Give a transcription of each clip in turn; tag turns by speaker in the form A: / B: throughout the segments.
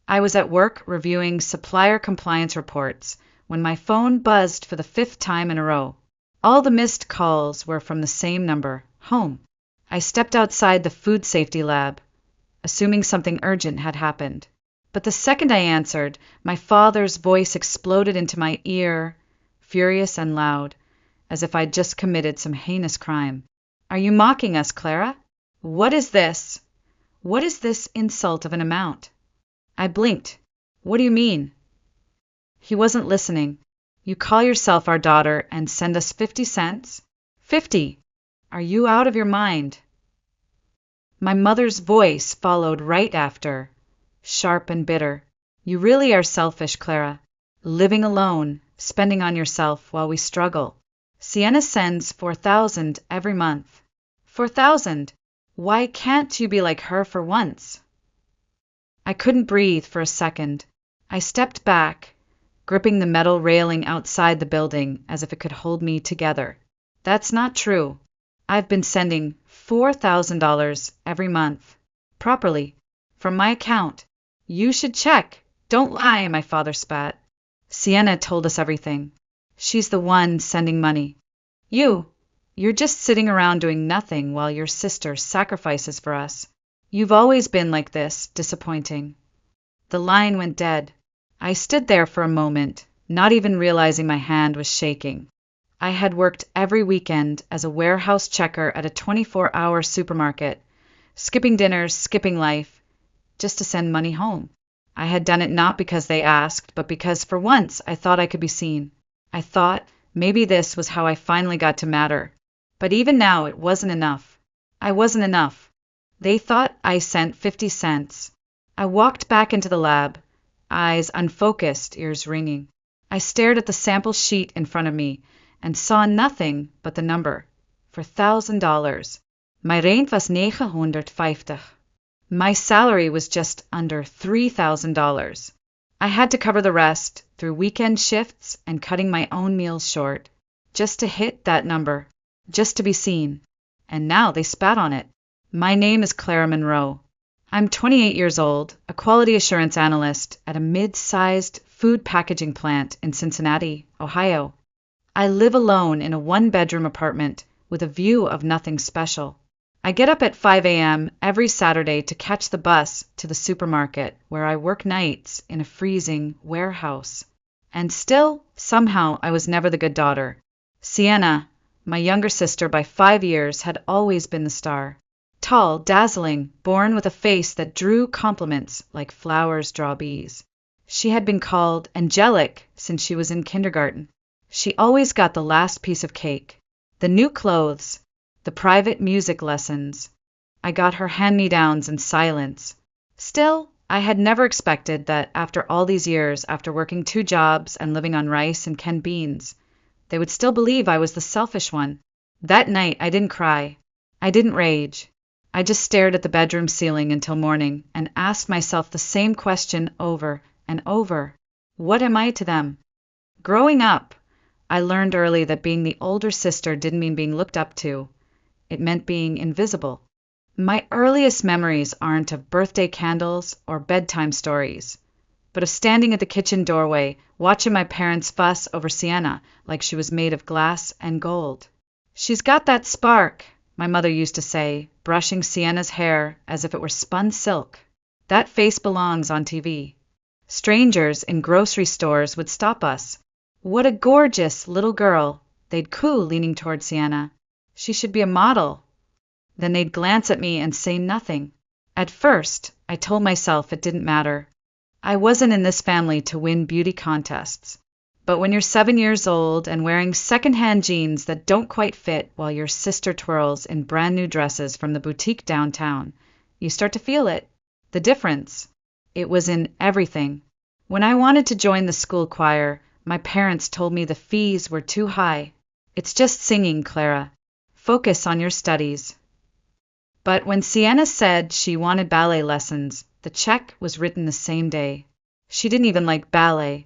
A: I was at work reviewing supplier compliance reports when my phone buzzed for the fifth time in a row. All the missed calls were from the same number, home. I stepped outside the food safety lab, assuming something urgent had happened. But the second I answered, my father's voice exploded into my ear, furious and loud, as if I'd just committed some heinous crime. "Are you mocking us, Clara? What is this? What is this insult of an amount?" I blinked. "What do you mean?" He wasn't listening. "You call yourself our daughter and send us 50 cents? 50! Are you out of your mind?" My mother's voice followed right after, sharp and bitter. "You really are selfish, Clara. Living alone, spending on yourself while we struggle. Sienna sends 4,000 every month. 4,000! Why can't you be like her for once?" I couldn't breathe for a second. I stepped back, gripping the metal railing outside the building as if it could hold me together. "That's not true. I've been sending $4,000 every month, properly, from my account. You should check. Don't lie," my father spat. "Sienna told us everything. She's the one sending money. You're just sitting around doing nothing while your sister sacrifices for us. You've always been like this, disappointing." The line went dead. I stood there for a moment, not even realizing my hand was shaking. I had worked every weekend as a warehouse checker at a 24-hour supermarket, skipping dinners, skipping life, just to send money home. I had done it not because they asked, but because for once I thought I could be seen. I thought maybe this was how I finally got to matter. But even now it wasn't enough. I wasn't enough. They thought I sent 50 cents. I walked back into the lab, eyes unfocused, ears ringing. I stared at the sample sheet in front of me and saw nothing but the number, $4,000. My rent was $950. My salary was just under $3,000. I had to cover the rest through weekend shifts and cutting my own meals short, just to hit that number, just to be seen. And now they spat on it. My name is Clara Monroe. I'm 28 years old, a quality assurance analyst at a mid-sized food packaging plant in Cincinnati, Ohio. I live alone in a one-bedroom apartment with a view of nothing special. I get up at 5 a.m. every Saturday to catch the bus to the supermarket where I work nights in a freezing warehouse. And still, somehow, I was never the good daughter. Sienna, my younger sister by 5 years, had always been the star. Tall, dazzling, born with a face that drew compliments like flowers draw bees. She had been called angelic since she was in kindergarten. She always got the last piece of cake, the new clothes, the private music lessons. I got her hand-me-downs in silence. Still, I had never expected that after all these years, after working 2 jobs and living on rice and canned beans, they would still believe I was the selfish one. That night, I didn't cry. I didn't rage. I just stared at the bedroom ceiling until morning and asked myself the same question over and over. What am I to them? Growing up, I learned early that being the older sister didn't mean being looked up to. It meant being invisible. My earliest memories aren't of birthday candles or bedtime stories, but of standing at the kitchen doorway, watching my parents fuss over Sienna like she was made of glass and gold. "She's got that spark," my mother used to say, brushing Sienna's hair as if it were spun silk. "That face belongs on TV." Strangers in grocery stores would stop us. "What a gorgeous little girl," they'd coo, leaning toward Sienna. "She should be a model." Then they'd glance at me and say nothing. At first, I told myself it didn't matter. I wasn't in this family to win beauty contests. But when you're 7 years old and wearing secondhand jeans that don't quite fit while your sister twirls in brand new dresses from the boutique downtown, you start to feel it. The difference. It was in everything. When I wanted to join the school choir, my parents told me the fees were too high. "It's just singing, Clara. Focus on your studies." But when Sienna said she wanted ballet lessons, the check was written the same day. She didn't even like ballet.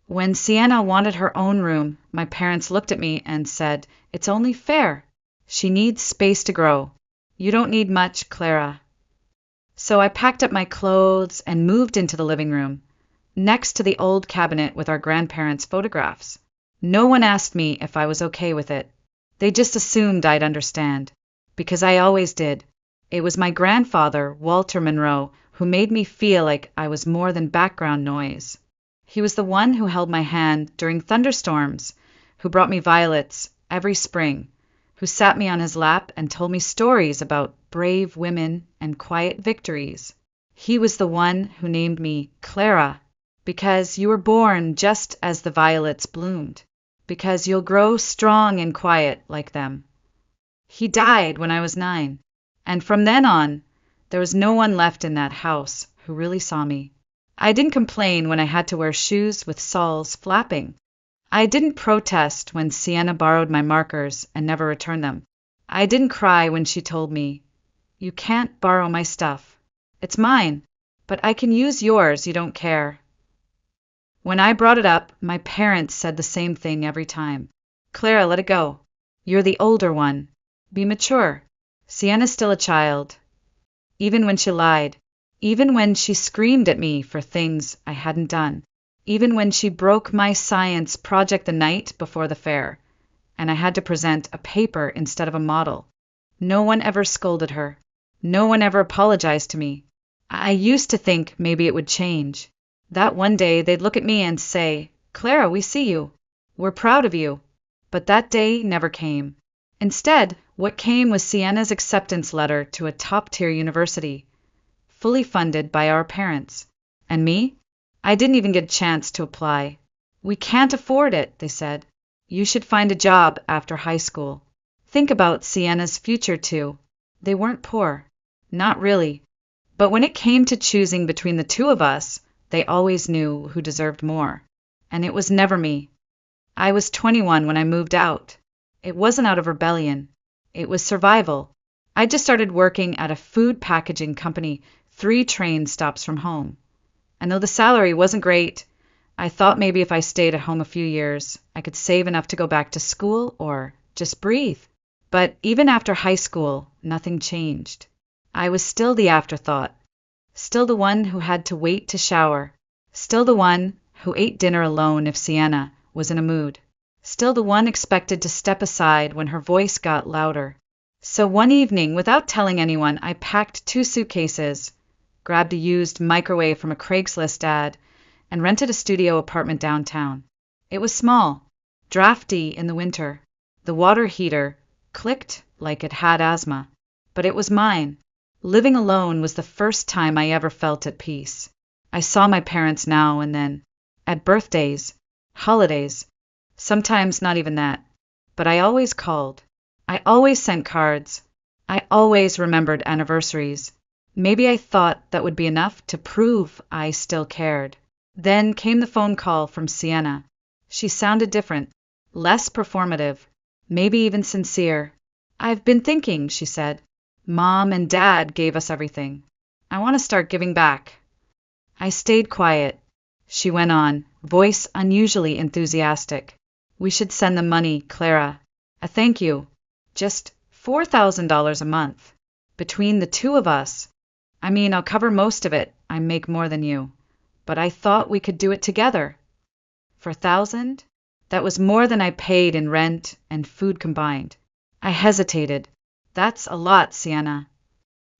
A: When Sienna wanted her own room, my parents looked at me and said, "It's only fair. She needs space to grow. You don't need much, Clara." So I packed up my clothes and moved into the living room, next to the old cabinet with our grandparents' photographs. No one asked me if I was okay with it. They just assumed I'd understand, because I always did. It was my grandfather, Walter Monroe, who made me feel like I was more than background noise. He was the one who held my hand during thunderstorms, who brought me violets every spring, who sat me on his lap and told me stories about brave women and quiet victories. He was the one who named me Clara, because you were born just as the violets bloomed, because you'll grow strong and quiet like them. He died when I was 9, and from then on, there was no one left in that house who really saw me. I didn't complain when I had to wear shoes with soles flapping. I didn't protest when Sienna borrowed my markers and never returned them. I didn't cry when she told me, "You can't borrow my stuff. It's mine, but I can use yours, you don't care." When I brought it up, my parents said the same thing every time. "Clara, let it go. You're the older one. Be mature. Sienna's still a child." Even when she lied, even when she screamed at me for things I hadn't done, even when she broke my science project the night before the fair, and I had to present a paper instead of a model. No one ever scolded her. No one ever apologized to me. I used to think maybe it would change. That one day they'd look at me and say, "Clara, we see you. We're proud of you." But that day never came. Instead, what came was Sienna's acceptance letter to a top-tier university, fully funded by our parents. And me? I didn't even get a chance to apply. "We can't afford it," they said. "You should find a job after high school." Think about Sienna's future, too. They weren't poor. Not really. But when it came to choosing between the two of us, they always knew who deserved more. And it was never me. I was 21 when I moved out. It wasn't out of rebellion. It was survival. I just started working at a food packaging company 3 train stops from home. And though the salary wasn't great, I thought maybe if I stayed at home a few years, I could save enough to go back to school or just breathe. But even after high school, nothing changed. I was still the afterthought, still the one who had to wait to shower, still the one who ate dinner alone if Sienna was in a mood, still the one expected to step aside when her voice got louder. So one evening, without telling anyone, I packed 2 suitcases, grabbed a used microwave from a Craigslist ad, and rented a studio apartment downtown. It was small, drafty in the winter. The water heater clicked like it had asthma. But it was mine. Living alone was the first time I ever felt at peace. I saw my parents now and then, at birthdays, holidays, sometimes not even that. But I always called. I always sent cards. I always remembered anniversaries. Maybe I thought that would be enough to prove I still cared. Then came the phone call from Sienna. She sounded different, less performative, maybe even sincere. "I've been thinking," she said. "Mom and Dad gave us everything. I want to start giving back." I stayed quiet. She went on, voice unusually enthusiastic. "We should send them money, Clara. A thank you. Just $4,000 a month. Between the 2 of us. I mean, I'll cover most of it. I make more than you. But I thought we could do it together." For 1,000? That was more than I paid in rent and food combined. I hesitated. "That's a lot, Sienna."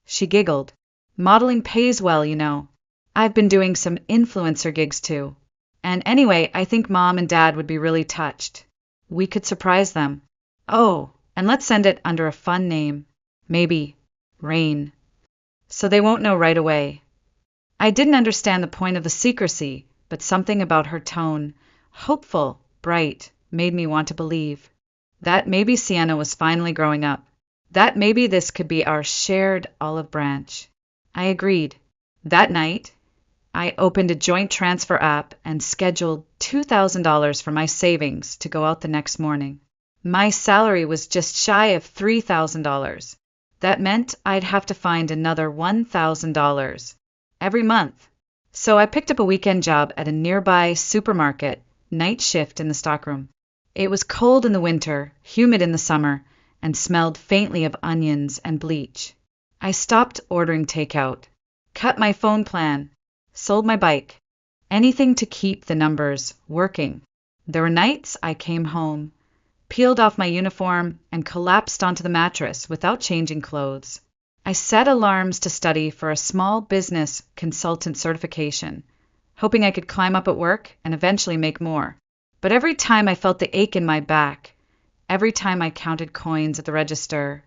A: She giggled. "Modeling pays well, you know. I've been doing some influencer gigs too. And anyway, I think Mom and Dad would be really touched. We could surprise them. Oh, and let's send it under a fun name. Maybe Rain. So they won't know right away." I didn't understand the point of the secrecy, but something about her tone, hopeful, bright, made me want to believe. That maybe Sienna was finally growing up. That maybe this could be our shared olive branch. I agreed. That night, I opened a joint transfer app and scheduled $2,000 from my savings to go out the next morning. My salary was just shy of $3,000. That meant I'd have to find another $1,000 every month. So I picked up a weekend job at a nearby supermarket, night shift in the stockroom. It was cold in the winter, humid in the summer, and smelled faintly of onions and bleach. I stopped ordering takeout. cut my phone plan, sold my bike. Anything to keep the numbers working. There were nights I came home, peeled off my uniform, and collapsed onto the mattress without changing clothes. I set alarms to study for a small business consultant certification, hoping I could climb up at work and eventually make more. But every time I felt the ache in my back, every time I counted coins at the register,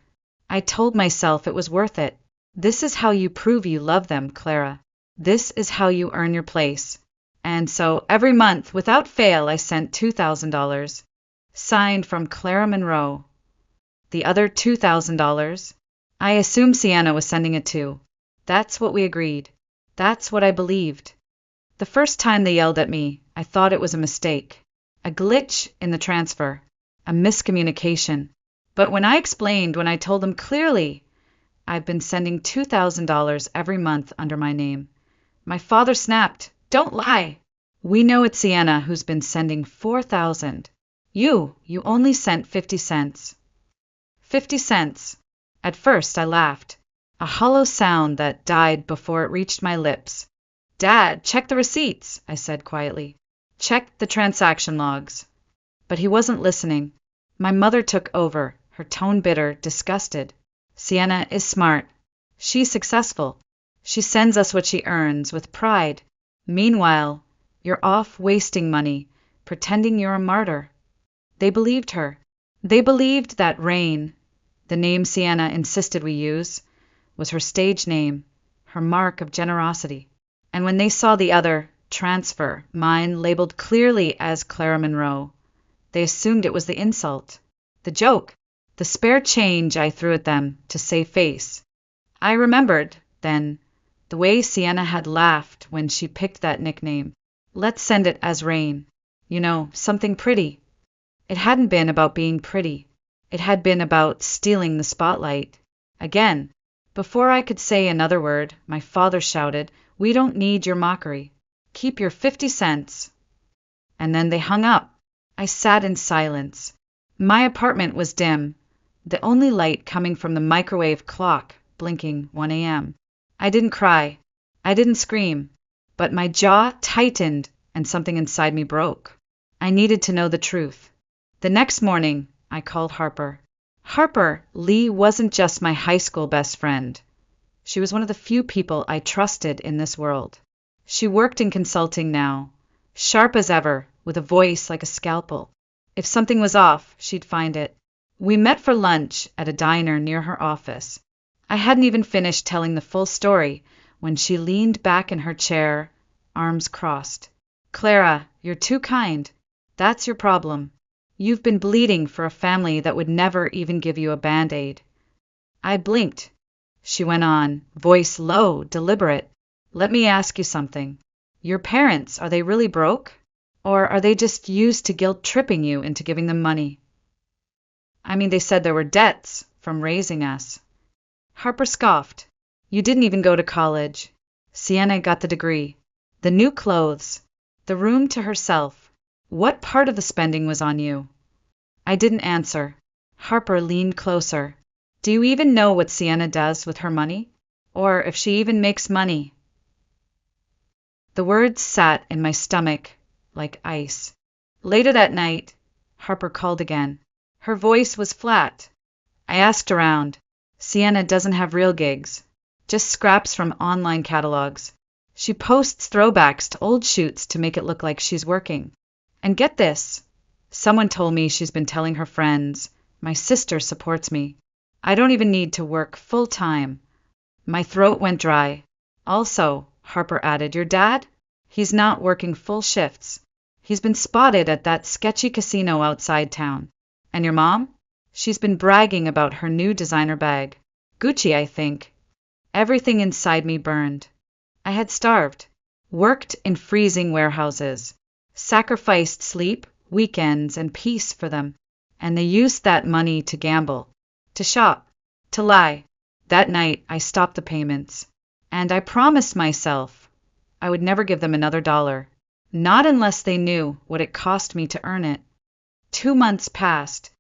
A: I told myself it was worth it. This is how you prove you love them, Clara. This is how you earn your place. And so every month, without fail, I sent $2,000, signed from Clara Monroe. The other $2,000, I assumed Sienna was sending it too. That's what we agreed. That's what I believed. The first time they yelled at me, I thought it was a mistake, a glitch in the transfer, a miscommunication. But when I told them clearly, I've been sending $2,000 every month under my name, my father snapped, "Don't lie. We know it's Sienna who's been sending $4,000. You only sent 50 cents. 50 cents. At first I laughed, a hollow sound that died before it reached my lips. Dad, check the receipts, I said quietly. Check the transaction logs. But he wasn't listening. My mother took over, her tone bitter, disgusted. Sienna is smart. She's successful. She sends us what she earns with pride. Meanwhile, you're off wasting money, pretending you're a martyr. They believed her. They believed that Rain, the name Sienna insisted we use, was her stage name, her mark of generosity. And when they saw the other, transfer, mine labeled clearly as Clara Monroe, they assumed it was the insult, the joke, the spare change I threw at them to save face. I remembered, then, the way Sienna had laughed when she picked that nickname. Let's send it as Rain. You know, something pretty. It hadn't been about being pretty. It had been about stealing the spotlight. Again, before I could say another word, my father shouted, "We don't need your mockery. Keep your 50 cents. And then they hung up. I sat in silence. My apartment was dim, the only light coming from the microwave clock blinking 1 a.m. I didn't cry. I didn't scream. But my jaw tightened and something inside me broke. I needed to know the truth. The next morning, I called Harper. Harper Lee wasn't just my high school best friend. She was one of the few people I trusted in this world. She worked in consulting now, sharp as ever, with a voice like a scalpel. If something was off, she'd find it. We met for lunch at a diner near her office. I hadn't even finished telling the full story when she leaned back in her chair, arms crossed. Clara, you're too kind. That's your problem. You've been bleeding for a family that would never even give you a Band-Aid. I blinked. She went on, voice low, deliberate. Let me ask you something. Your parents, are they really broke? Or are they just used to guilt-tripping you into giving them money? I mean, they said there were debts from raising us. Harper scoffed. You didn't even go to college. Sienna got the degree. The new clothes. The room to herself. What part of the spending was on you? I didn't answer. Harper leaned closer. Do you even know what Sienna does with her money? Or if she even makes money? The words sat in my stomach like ice. Later that night, Harper called again. Her voice was flat. I asked around. Sienna doesn't have real gigs, just scraps from online catalogs. She posts throwbacks to old shoots to make it look like she's working. And get this, someone told me she's been telling her friends, my sister supports me. I don't even need to work full time. My throat went dry. Also, Harper added, your dad? He's not working full shifts. He's been spotted at that sketchy casino outside town. And your mom? She's been bragging about her new designer bag. Gucci, I think. Everything inside me burned. I had starved, worked in freezing warehouses, sacrificed sleep, weekends, and peace for them, and they used that money to gamble, to shop, to lie. That night, I stopped the payments, and I promised myself I would never give them another dollar, not unless they knew what it cost me to earn it. 2 months passed.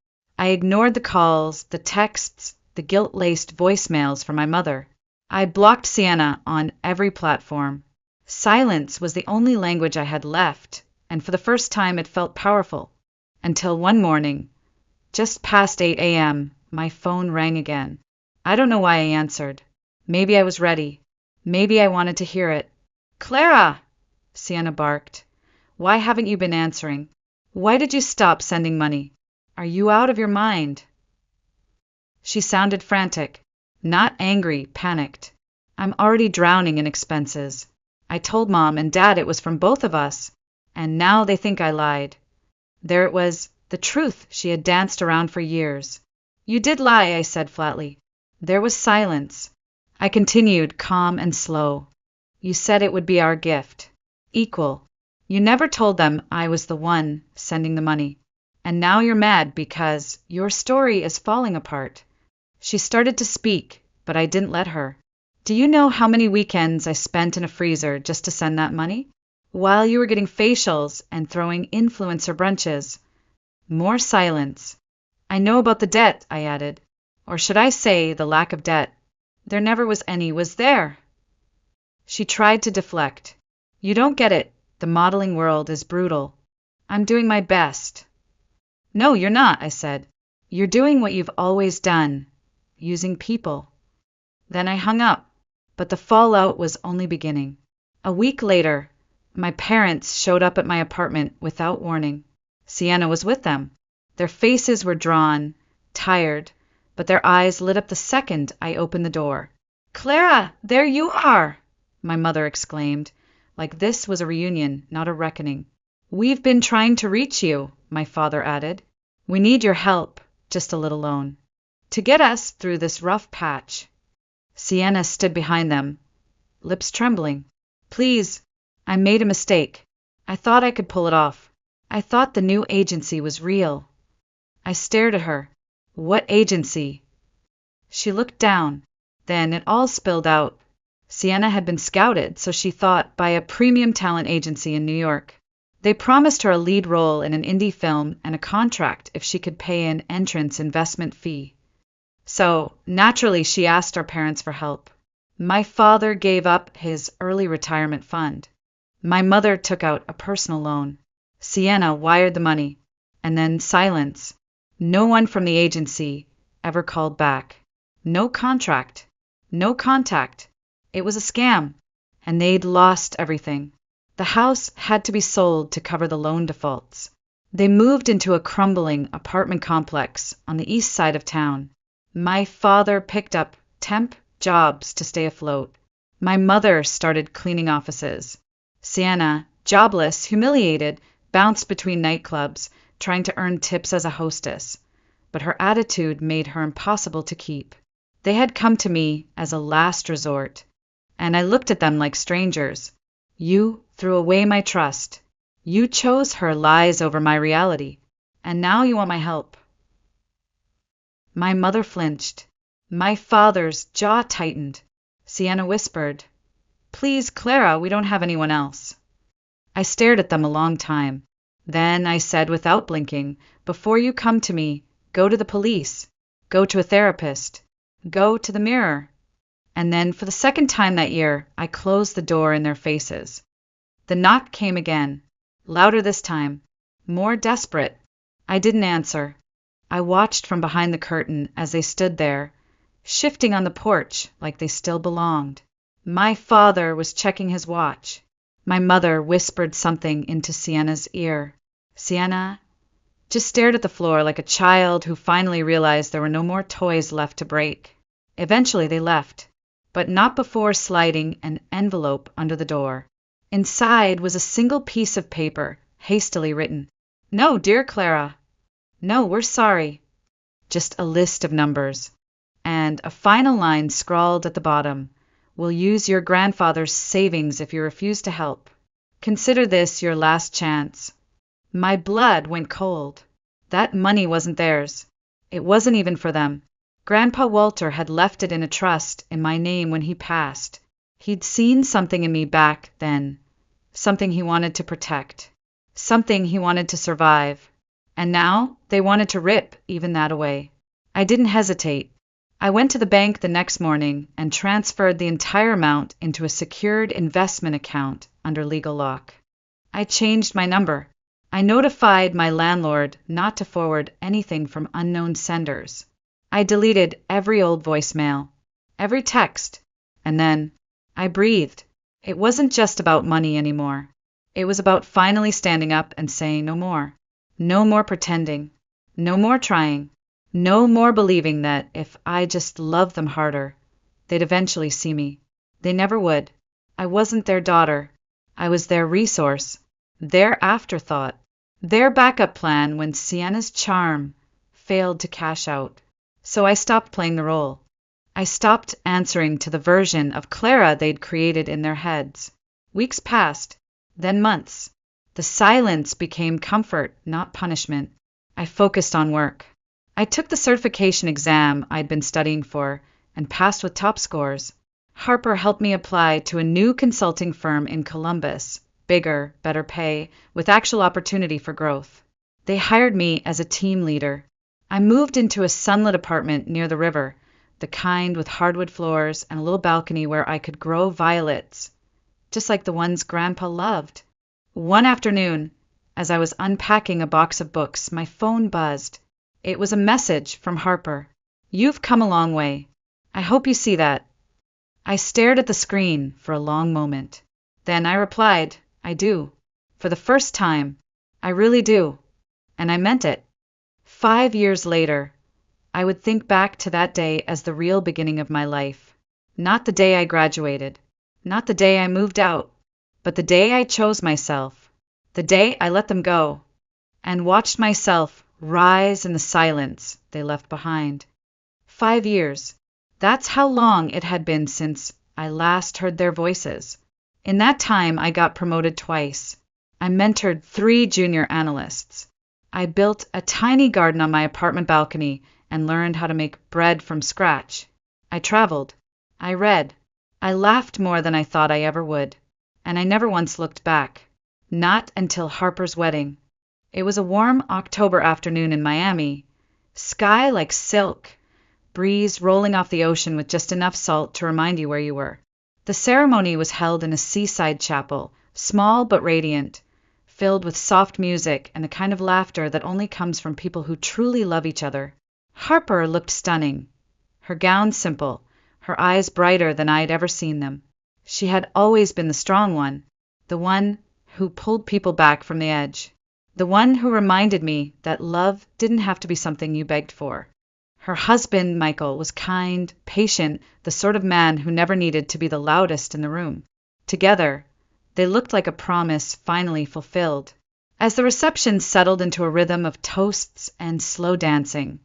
A: I ignored the calls, the texts, the guilt-laced voicemails from my mother. I blocked Sienna on every platform. Silence was the only language I had left, and for the first time it felt powerful. Until one morning, just past 8 a.m., my phone rang again. I don't know why I answered. Maybe I was ready. Maybe I wanted to hear it. "Clara!" Sienna barked. "Why haven't you been answering? Why did you stop sending money? Are you out of your mind?" She sounded frantic. Not angry, panicked. "I'm already drowning in expenses. I told Mom and Dad it was from both of us, and now they think I lied." There it was, the truth she had danced around for years. "You did lie," I said flatly. There was silence. I continued, calm and slow. "You said it would be our gift. Equal. You never told them I was the one sending the money. And now you're mad because your story is falling apart." She started to speak, but I didn't let her. "Do you know how many weekends I spent in a freezer just to send that money? While you were getting facials and throwing influencer brunches." More silence. "I know about the debt," I added. "Or should I say the lack of debt? There never was any, was there?" She tried to deflect. "You don't get it. The modeling world is brutal. I'm doing my best." "No, you're not," I said. "You're doing what you've always done. Using people." Then I hung up, but the fallout was only beginning. A week later, my parents showed up at my apartment without warning. Sienna was with them. Their faces were drawn, tired, but their eyes lit up the second I opened the door. "Clara, there you are!" my mother exclaimed, like this was a reunion, not a reckoning. "We've been trying to reach you," my father added. "We need your help, just a little loan, to get us through this rough patch." Sienna stood behind them, lips trembling. "Please, I made a mistake. I thought I could pull it off. I thought the new agency was real." I stared at her. "What agency?" She looked down. Then it all spilled out. Sienna had been scouted, so she thought, by a premium talent agency in New York. They promised her a lead role in an indie film and a contract if she could pay an entrance investment fee. So, naturally, she asked our parents for help. My father gave up his early retirement fund. My mother took out a personal loan. Sienna wired the money. And then silence. No one from the agency ever called back. No contract. No contact. It was a scam. And they'd lost everything. The house had to be sold to cover the loan defaults. They moved into a crumbling apartment complex on the east side of town. My father picked up temp jobs to stay afloat. My mother started cleaning offices. Sienna, jobless, humiliated, bounced between nightclubs, trying to earn tips as a hostess. But her attitude made her impossible to keep. They had come to me as a last resort, and I looked at them like strangers. You threw away my trust. You chose her lies over my reality, and now you want my help. My mother flinched. My father's jaw tightened. Sienna whispered, "Please, Clara, we don't have anyone else." I stared at them a long time. Then I said without blinking, "Before you come to me, go to the police. Go to a therapist. Go to the mirror." And then, for the second time that year, I closed the door in their faces. The knock came again, louder this time, more desperate. I didn't answer. I watched from behind the curtain as they stood there, shifting on the porch like they still belonged. My father was checking his watch. My mother whispered something into Sienna's ear. Sienna just stared at the floor like a child who finally realized there were no more toys left to break. Eventually they left, but not before sliding an envelope under the door. Inside was a single piece of paper, hastily written. "No, dear Clara. No, we're sorry." Just a list of numbers. And a final line scrawled at the bottom. "We'll use your grandfather's savings if you refuse to help. Consider this your last chance." My blood went cold. That money wasn't theirs. It wasn't even for them. Grandpa Walter had left it in a trust in my name when he passed. He'd seen something in me back then. Something he wanted to protect. Something he wanted to survive. And now they wanted to rip even that away. I didn't hesitate. I went to the bank the next morning and transferred the entire amount into a secured investment account under legal lock. I changed my number. I notified my landlord not to forward anything from unknown senders. I deleted every old voicemail, every text, and then I breathed. It wasn't just about money anymore. It was about finally standing up and saying no more. No more pretending. No more trying. No more believing that if I just loved them harder, they'd eventually see me. They never would. I wasn't their daughter. I was their resource, their afterthought, their backup plan when Sienna's charm failed to cash out. So I stopped playing the role. I stopped answering to the version of Clara they'd created in their heads. Weeks passed, then months. The silence became comfort, not punishment. I focused on work. I took the certification exam I'd been studying for and passed with top scores. Harper helped me apply to a new consulting firm in Columbus, bigger, better pay, with actual opportunity for growth. They hired me as a team leader. I moved into a sunlit apartment near the river, the kind with hardwood floors and a little balcony where I could grow violets, just like the ones Grandpa loved. One afternoon, as I was unpacking a box of books, my phone buzzed. It was a message from Harper. "You've come a long way. I hope you see that." I stared at the screen for a long moment. Then I replied, "I do. For the first time. I really do." And I meant it. 5 years later, I would think back to that day as the real beginning of my life. Not the day I graduated. Not the day I moved out. But the day I chose myself. The day I let them go. And watched myself rise in the silence they left behind. 5 years. That's how long it had been since I last heard their voices. In that time, I got promoted twice. I mentored 3 junior analysts. I built a tiny garden on my apartment balcony and learned how to make bread from scratch. I traveled. I read. I laughed more than I thought I ever would. And I never once looked back. Not until Harper's wedding. It was a warm October afternoon in Miami. Sky like silk. Breeze rolling off the ocean with just enough salt to remind you where you were. The ceremony was held in a seaside chapel, small but radiant, filled with soft music and the kind of laughter that only comes from people who truly love each other. Harper looked stunning. Her gown simple, her eyes brighter than I had ever seen them. She had always been the strong one, the one who pulled people back from the edge, the one who reminded me that love didn't have to be something you begged for. Her husband, Michael, was kind, patient, the sort of man who never needed to be the loudest in the room. Together, they looked like a promise finally fulfilled. As the reception settled into a rhythm of toasts and slow dancing,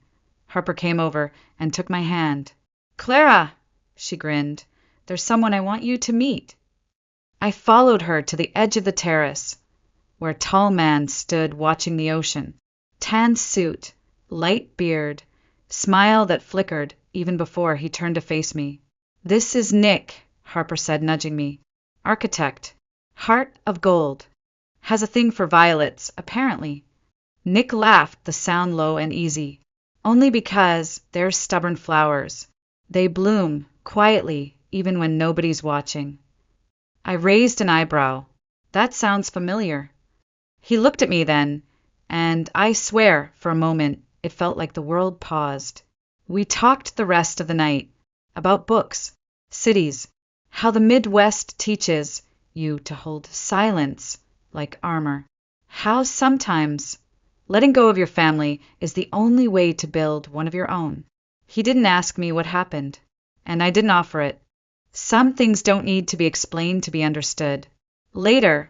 A: Harper came over and took my hand. "Clara," she grinned, "there's someone I want you to meet." I followed her to the edge of the terrace, where a tall man stood watching the ocean. Tan suit, light beard, smile that flickered even before he turned to face me. "This is Nick," Harper said, nudging me. "Architect. Heart of gold. Has a thing for violets, apparently." Nick laughed, the sound low and easy. "Only because they're stubborn flowers. They bloom, quietly, even when nobody's watching." I raised an eyebrow. "That sounds familiar." He looked at me then, and I swear, for a moment, it felt like the world paused. We talked the rest of the night about books, cities, how the Midwest teaches you to hold silence like armor, how sometimes letting go of your family is the only way to build one of your own. He didn't ask me what happened, and I didn't offer it. Some things don't need to be explained to be understood. Later,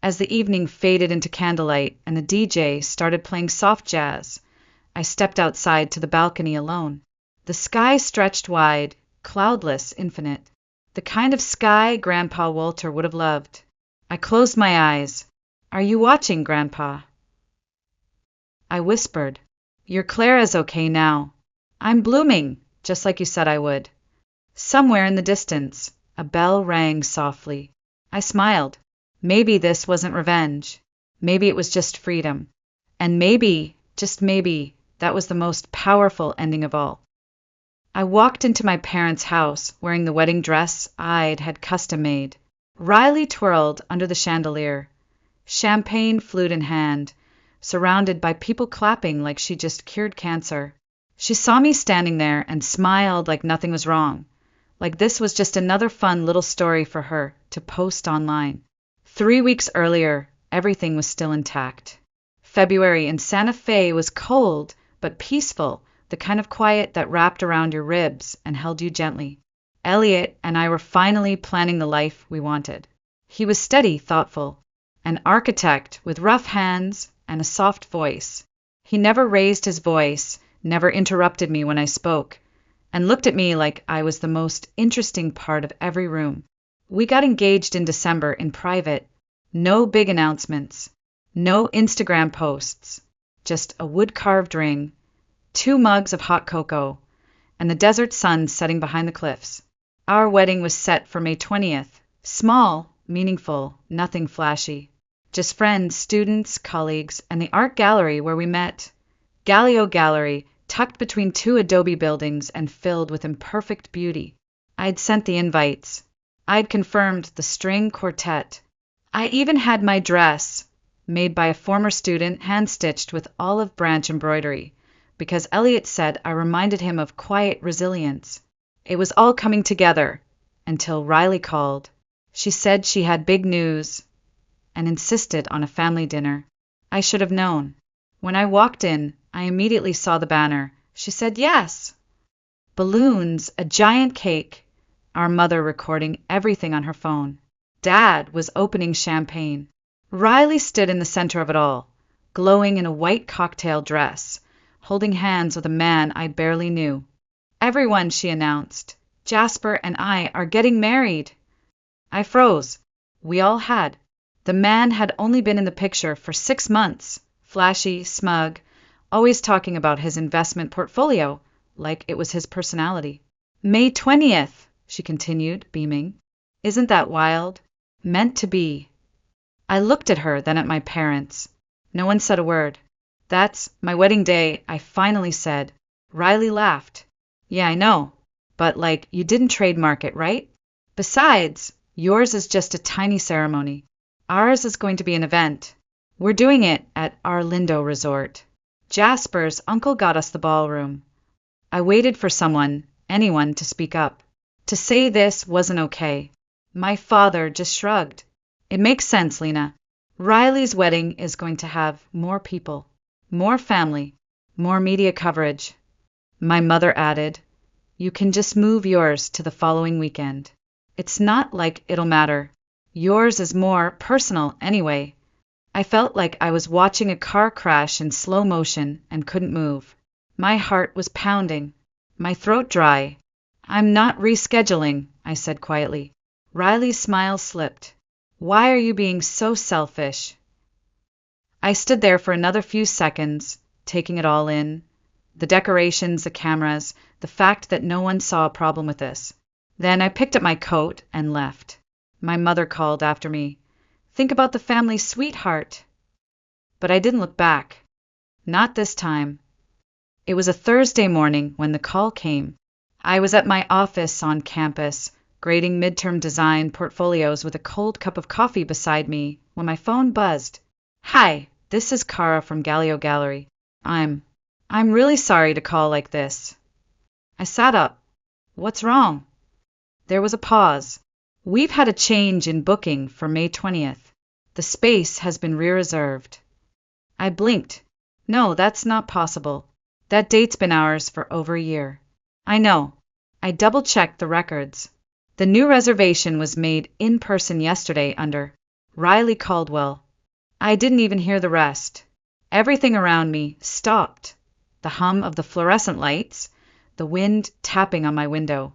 A: as the evening faded into candlelight and the DJ started playing soft jazz, I stepped outside to the balcony alone. The sky stretched wide, cloudless, infinite. The kind of sky Grandpa Walter would have loved. I closed my eyes. "Are you watching, Grandpa?" I whispered. "Your Clara's okay now. I'm blooming, just like you said I would." Somewhere in the distance, a bell rang softly. I smiled. Maybe this wasn't revenge. Maybe it was just freedom. And maybe, just maybe, that was the most powerful ending of all. I walked into my parents' house wearing the wedding dress I'd had custom made. Riley twirled under the chandelier, champagne flute in hand, surrounded by people clapping like she just cured cancer. She saw me standing there and smiled like nothing was wrong, like this was just another fun little story for her to post online. 3 weeks earlier, everything was still intact. February in Santa Fe was cold, but peaceful, the kind of quiet that wrapped around your ribs and held you gently. Elliot and I were finally planning the life we wanted. He was steady, thoughtful, an architect with rough hands and a soft voice. He never raised his voice, never interrupted me when I spoke, and looked at me like I was the most interesting part of every room. We got engaged in December in private. No big announcements, no Instagram posts, just a wood-carved ring, 2 mugs of hot cocoa, and the desert sun setting behind the cliffs. Our wedding was set for May 20th. Small, meaningful, nothing flashy. Just friends, students, colleagues, and the art gallery where we met. Galileo Gallery, tucked between 2 adobe buildings and filled with imperfect beauty. I'd sent the invites. I'd confirmed the string quartet. I even had my dress, made by a former student, hand-stitched with olive branch embroidery, because Elliot said I reminded him of quiet resilience. It was all coming together, until Riley called. She said she had big news, and insisted on a family dinner. I should have known. When I walked in, I immediately saw the banner. She said yes. Balloons, a giant cake, our mother recording everything on her phone. Dad was opening champagne. Riley stood in the center of it all, glowing in a white cocktail dress, holding hands with a man I barely knew. Everyone, she announced, Jasper and I are getting married. I froze. We all had. The man had only been in the picture for 6 months, flashy, smug, always talking about his investment portfolio, like it was his personality. May 20th, she continued, beaming. Isn't that wild? Meant to be. I looked at her, then at my parents. No one said a word. That's my wedding day, I finally said. Riley laughed. Yeah, I know. But, you didn't trademark it, right? Besides, yours is just a tiny ceremony. Ours is going to be an event. We're doing it at our Lindo resort. Jasper's uncle got us the ballroom. I waited for anyone to speak up. To say this wasn't okay. My father just shrugged. It makes sense, Lena. Riley's wedding is going to have more people, more family, more media coverage. My mother added, you can just move yours to the following weekend. It's not like it'll matter. Yours is more personal anyway. I felt like I was watching a car crash in slow motion and couldn't move. My heart was pounding, my throat dry. I'm not rescheduling, I said quietly. Riley's smile slipped. Why are you being so selfish? I stood there for another few seconds, taking it all in. The decorations, the cameras, the fact that no one saw a problem with this. Then I picked up my coat and left. My mother called after me. Think about the family, sweetheart. But I didn't look back. Not this time. It was a Thursday morning when the call came. I was at my office on campus, grading midterm design portfolios with a cold cup of coffee beside me when my phone buzzed. Hi, this is Kara from Galileo Gallery. I'm really sorry to call like this. I sat up. What's wrong? There was a pause. We've had a change in booking for May 20th. The space has been re-reserved. I blinked. No, that's not possible. That date's been ours for over a year. I know. I double-checked the records. The new reservation was made in person yesterday under Riley Caldwell. I didn't even hear the rest. Everything around me stopped. The hum of the fluorescent lights, the wind tapping on my window.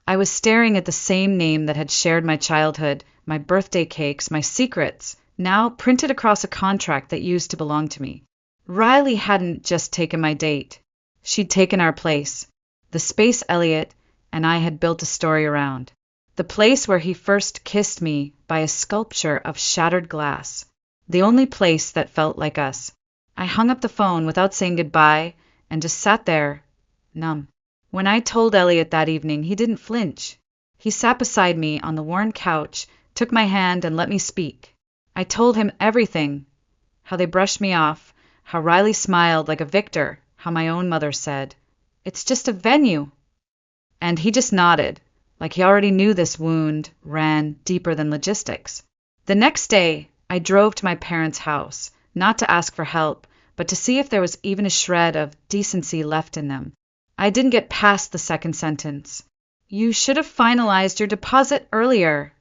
A: I was staring at the same name that had shared my childhood, my birthday cakes, my secrets, now printed across a contract that used to belong to me. Riley hadn't just taken my date. She'd taken our place, the space Elliot and I had built a story around. The place where he first kissed me by a sculpture of shattered glass. The only place that felt like us. I hung up the phone without saying goodbye and just sat there, numb. When I told Elliot that evening, he didn't flinch. He sat beside me on the worn couch, took my hand, and let me speak. I told him everything. How they brushed me off, how Riley smiled like a victor, how my own mother said, "It's just a venue." And he just nodded, like he already knew this wound ran deeper than logistics. The next day, I drove to my parents' house, not to ask for help, but to see if there was even a shred of decency left in them. I didn't get past the second sentence. "You should have finalized your deposit earlier,"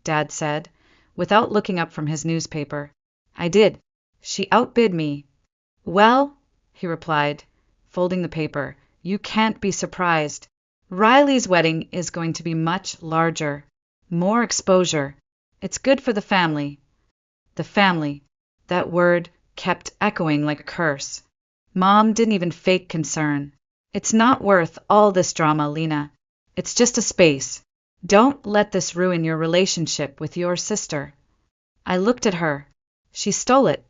A: Dad said, without looking up from his newspaper. I did. She outbid me. "Well," he replied, folding the paper, "you can't be surprised. Riley's wedding is going to be much larger. More exposure. It's good for the family." The family. That word kept echoing like a curse. Mom didn't even fake concern. "It's not worth all this drama, Lena. It's just a space. Don't let this ruin your relationship with your sister." I looked at her. She stole it.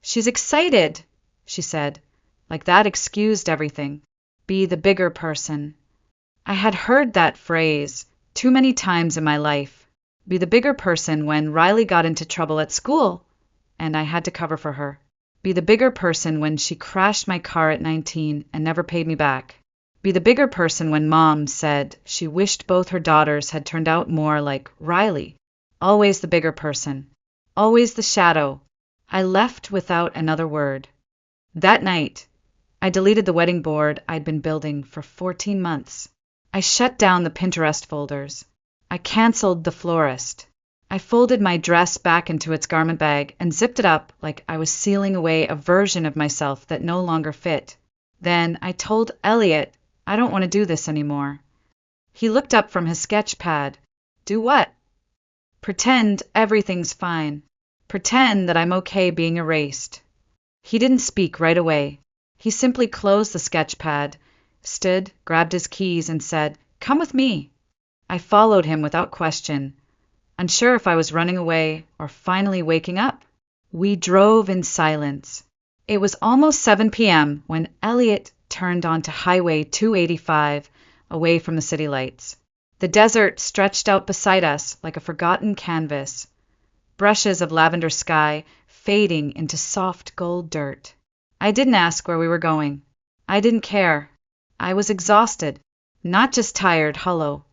A: "She's excited," she said, like that excused everything. Be the bigger person. I had heard that phrase too many times in my life. Be the bigger person when Riley got into trouble at school, and I had to cover for her. Be the bigger person when she crashed my car at 19 and never paid me back. Be the bigger person when Mom said she wished both her daughters had turned out more like Riley. Always the bigger person. Always the shadow. I left without another word. That night, I deleted the wedding board I'd been building for 14 months. I shut down the Pinterest folders. I canceled the florist. I folded my dress back into its garment bag and zipped it up like I was sealing away a version of myself that no longer fit. Then I told Elliot I don't want to do this anymore. He looked up from his sketch pad. "Do what?" "Pretend everything's fine. Pretend that I'm okay being erased." He didn't speak right away. He simply closed the sketch pad, stood, grabbed his keys, and said, "Come with me." I followed him without question, unsure if I was running away or finally waking up. We drove in silence. It was almost 7 p.m. when Elliot turned onto Highway 285, away from the city lights. The desert stretched out beside us like a forgotten canvas, brushes of lavender sky fading into soft gold dirt. I didn't ask where we were going. I didn't care. I was exhausted, not just tired, hollow.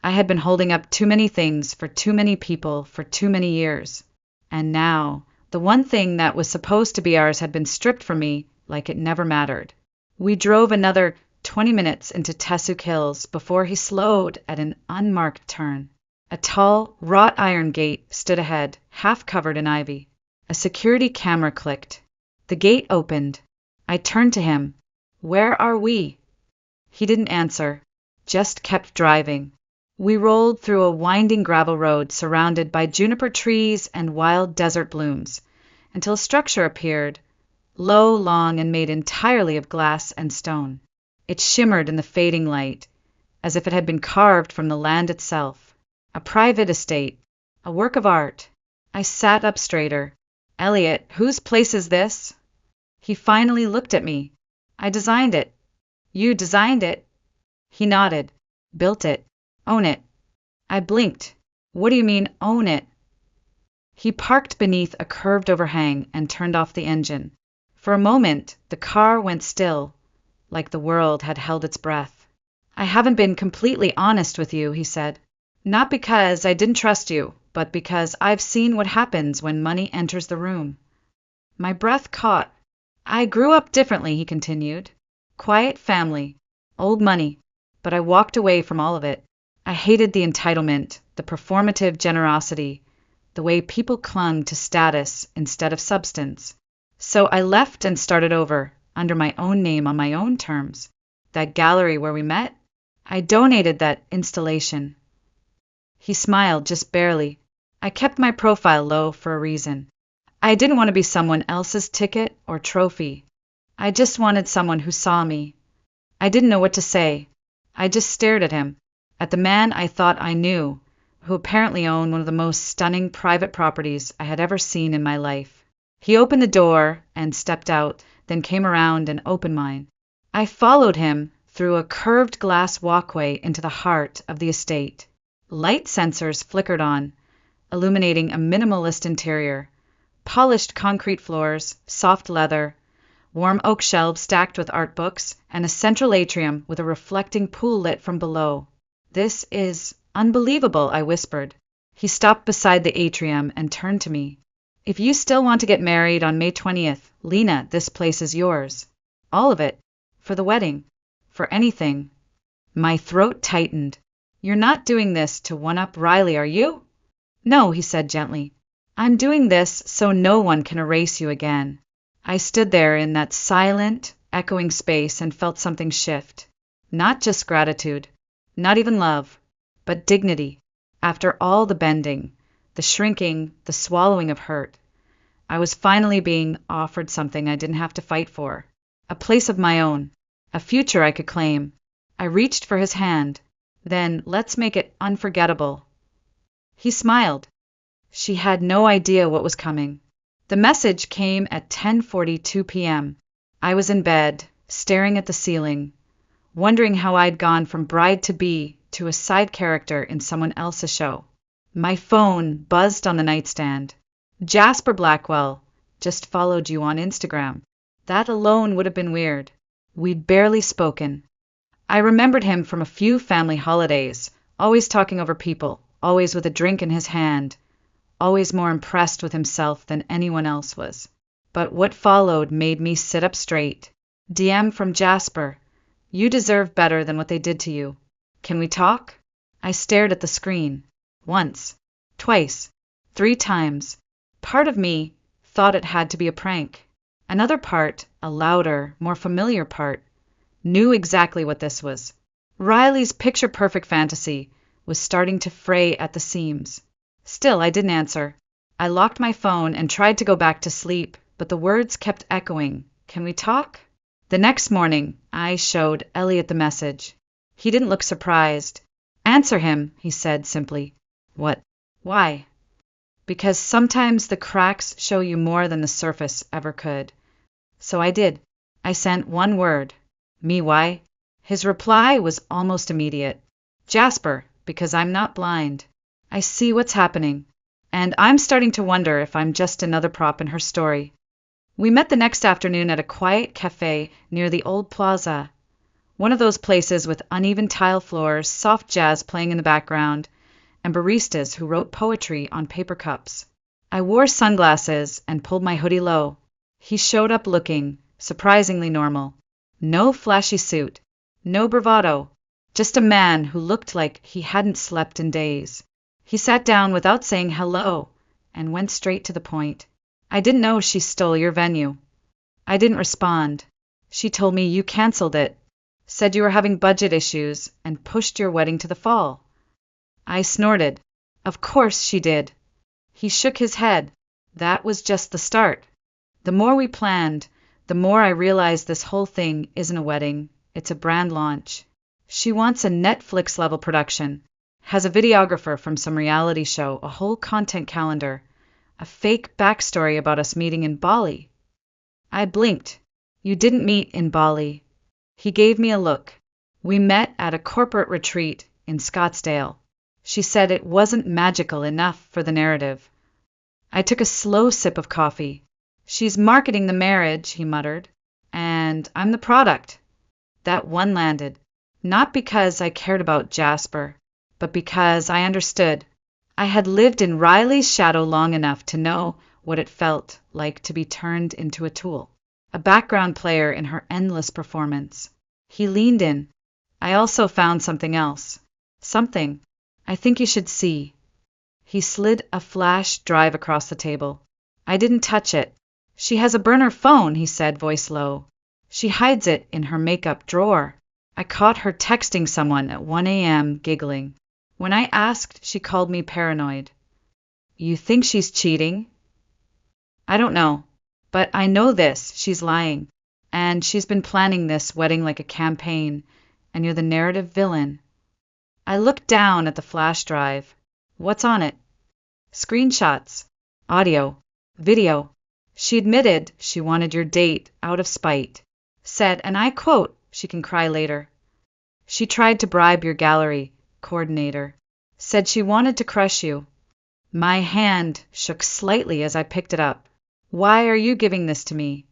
A: I had been holding up too many things for too many people for too many years. And now, the one thing that was supposed to be ours had been stripped from me like it never mattered. We drove another 20 minutes into Tessuk Hills before he slowed at an unmarked turn. A tall, wrought iron gate stood ahead, half covered in ivy. A security camera clicked. The gate opened. I turned to him. "Where are we?" He didn't answer, just kept driving. We rolled through a winding gravel road surrounded by juniper trees and wild desert blooms, until a structure appeared, low, long, and made entirely of glass and stone. It shimmered in the fading light, as if it had been carved from the land itself. A private estate, a work of art. I sat up straighter. "Elliot, whose place is this?" He finally looked at me. "I designed it." "You designed it?" He nodded. "Built it. Own it." I blinked. "What do you mean, own it?" He parked beneath a curved overhang and turned off the engine. For a moment, the car went still, like the world had held its breath. "I haven't been completely honest with you," he said. "Not because I didn't trust you, but because I've seen what happens when money enters the room." My breath caught. "I grew up differently," he continued. "Quiet family, old money, but I walked away from all of it. I hated the entitlement, the performative generosity, the way people clung to status instead of substance. So I left and started over, under my own name on my own terms. That gallery where we met, I donated that installation." He smiled just barely. "I kept my profile low for a reason. I didn't want to be someone else's ticket or trophy. I just wanted someone who saw me." I didn't know what to say. I just stared at him, at the man I thought I knew, who apparently owned one of the most stunning private properties I had ever seen in my life. He opened the door and stepped out, then came around and opened mine. I followed him through a curved glass walkway into the heart of the estate. Light sensors flickered on, illuminating a minimalist interior. Polished concrete floors, soft leather, warm oak shelves stacked with art books, and a central atrium with a reflecting pool lit from below. "This is unbelievable," I whispered. He stopped beside the atrium and turned to me. "If you still want to get married on May 20th, Lena, this place is yours. All of it. For the wedding. For anything." My throat tightened. "You're not doing this to one-up Riley, are you?" "No," he said gently. "I'm doing this so no one can erase you again." I stood there in that silent, echoing space and felt something shift. Not just gratitude, not even love, but dignity. After all the bending, the shrinking, the swallowing of hurt, I was finally being offered something I didn't have to fight for. A place of my own, a future I could claim. I reached for his hand. "Then let's make it unforgettable." He smiled. She had no idea what was coming. The message came at 10:42 p.m. I was in bed, staring at the ceiling, wondering how I'd gone from bride-to-be to a side character in someone else's show. My phone buzzed on the nightstand. "Jasper Blackwell, just followed you on Instagram." That alone would have been weird. We'd barely spoken. I remembered him from a few family holidays, always talking over people, always with a drink in his hand, always more impressed with himself than anyone else was. But what followed made me sit up straight. DM from Jasper. "You deserve better than what they did to you. Can we talk?" I stared at the screen. Once. Twice. 3 times. Part of me thought it had to be a prank. Another part, a louder, more familiar part, knew exactly what this was. Riley's picture-perfect fantasy was starting to fray at the seams. Still, I didn't answer. I locked my phone and tried to go back to sleep, but the words kept echoing. "Can we talk?" The next morning, I showed Elliot the message. He didn't look surprised. "Answer him," he said simply. "What? Why?" "Because sometimes the cracks show you more than the surface ever could." So I did. I sent one word. "Me why?" His reply was almost immediate. "Jasper, because I'm not blind. I see what's happening. And I'm starting to wonder if I'm just another prop in her story." We met the next afternoon at a quiet cafe near the old plaza. One of those places with uneven tile floors, soft jazz playing in the background, and baristas who wrote poetry on paper cups. I wore sunglasses and pulled my hoodie low. He showed up looking surprisingly normal. No flashy suit, no bravado, just a man who looked like he hadn't slept in days. He sat down without saying hello and went straight to the point. "I didn't know she stole your venue." I didn't respond. "She told me you canceled it, said you were having budget issues, and pushed your wedding to the fall." I snorted. "Of course she did." He shook his head. "That was just the start. The more we planned, the more I realized this whole thing isn't a wedding, it's a brand launch. She wants a Netflix-level production, has a videographer from some reality show, a whole content calendar, a fake backstory about us meeting in Bali." I blinked. "You didn't meet in Bali." He gave me a look. "We met at a corporate retreat in Scottsdale." She said it wasn't magical enough for the narrative. I took a slow sip of coffee. "She's marketing the marriage," he muttered, "and I'm the product." That one landed. Not because I cared about Jasper, but because I understood. I had lived in Riley's shadow long enough to know what it felt like to be turned into a tool, a background player in her endless performance. He leaned in. "I also found something else. Something I think you should see." He slid a flash drive across the table. I didn't touch it. "She has a burner phone," he said, voice low. "She hides it in her makeup drawer. I caught her texting someone at 1 a.m. giggling. When I asked, she called me paranoid." "You think she's cheating?" "I don't know. But I know this, she's lying. And she's been planning this wedding like a campaign, and you're the narrative villain." I looked down at the flash drive. "What's on it?" "Screenshots. Audio. Video. She admitted she wanted your date out of spite. Said, and I quote, she can cry later. She tried to bribe your gallery coordinator. Said she wanted to crush you. My hand shook slightly as I picked it up. Why are you giving this to me?